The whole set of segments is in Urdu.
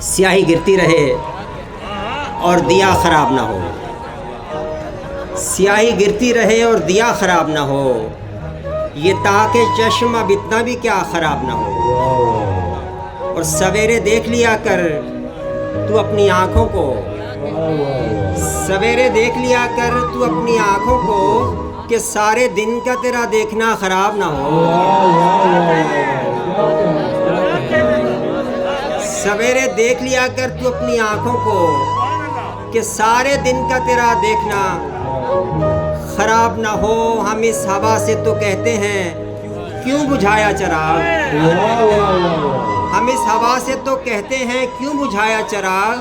سیاہی گرتی رہے اور دیا خراب نہ ہو، سیاہی گرتی رہے اور دیا خراب نہ ہو، یہ تاکہ چشم اب اتنا بھی کیا خراب نہ ہو۔ اور سویرے دیکھ لیا کر تو اپنی آنکھوں کو، سویرے دیکھ لیا کر تو اپنی آنکھوں کو کہ سارے دن کا تیرا دیکھنا خراب نہ ہو۔ سویرے دیکھ لیا کر تو اپنی آنکھوں کو کہ سارے دن کا تیرا دیکھنا خراب نہ ہو۔ ہم اس ہوا سے تو کہتے ہیں کیوں بجھایا چراغ، ہم اس ہوا سے تو کہتے ہیں کیوں بجھایا چراغ،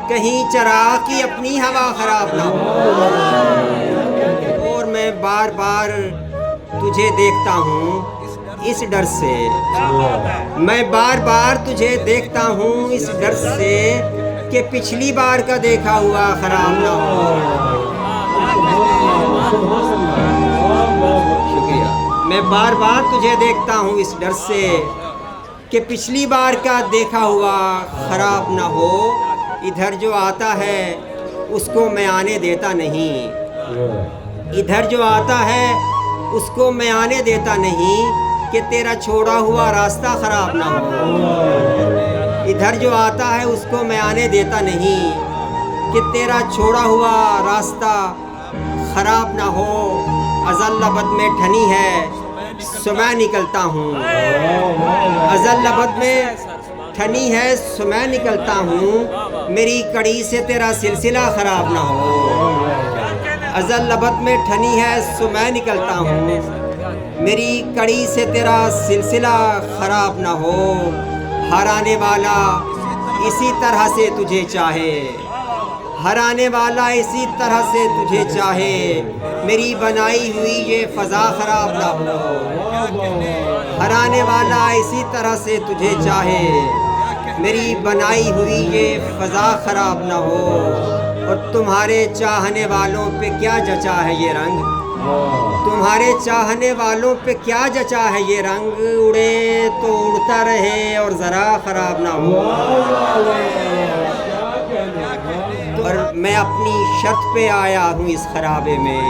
کہیں چراغ کی اپنی ہوا خراب نہ ہو۔ اور میں بار بار تجھے دیکھتا ہوں اس ڈر سے، میں بار بار تجھے دیکھتا ہوں اس ڈر سے کہ پچھلی بار کا دیکھا ہوا خراب نہ ہو۔ شکریہ۔ میں بار بار تجھے دیکھتا ہوں اس ڈر سے کہ پچھلی بار کا دیکھا ہوا خراب نہ ہو۔ ادھر جو آتا ہے اس کو میں آنے دیتا نہیں، ادھر جو آتا ہے اس کو میں آنے دیتا نہیں کہ تیرا چھوڑا ہوا راستہ خراب نہ ہو۔ ادھر جو آتا ہے اس کو میں آنے دیتا نہیں کہ تیرا چھوڑا ہوا راستہ خراب نہ ہو۔ ازل لبد میں ٹھنی ہے سو میں نکلتا ہوں، ازل لبد میں ٹھنی ہے سو میں نکلتا ہوں، میری کڑی سے تیرا سلسلہ خراب نہ ہو۔ ازل لبد میں ٹھنی ہے سو میں نکلتا ہوں، میری کڑی سے تیرا سلسلہ خراب نہ ہو۔ ہر آنے والا اسی طرح سے تجھے چاہے، ہر آنے والا اسی طرح سے تجھے چاہے، میری بنائی ہوئی یہ فضا خراب نہ ہو۔ ہر آنے والا اسی طرح سے تجھے چاہے، میری بنائی ہوئی یہ فضا خراب نہ ہو۔ اور تمہارے چاہنے والوں پہ کیا جچا ہے یہ رنگ، تمہارے چاہنے والوں پہ کیا جچا ہے یہ رنگ، اڑے تو اڑتا رہے اور ذرا خراب نہ ہو۔ اور میں اپنی شرط پہ آیا ہوں اس خرابے میں،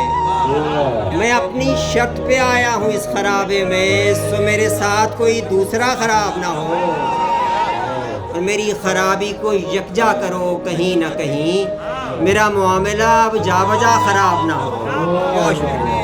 میں اپنی شرط پہ آیا ہوں اس خرابے میں، سو میرے ساتھ کوئی دوسرا خراب نہ ہو۔ اور میری خرابی کو یکجا کرو کہیں نہ کہیں، میرا معاملہ اب جا بجا خراب نہ ہو۔ بہت شکریہ۔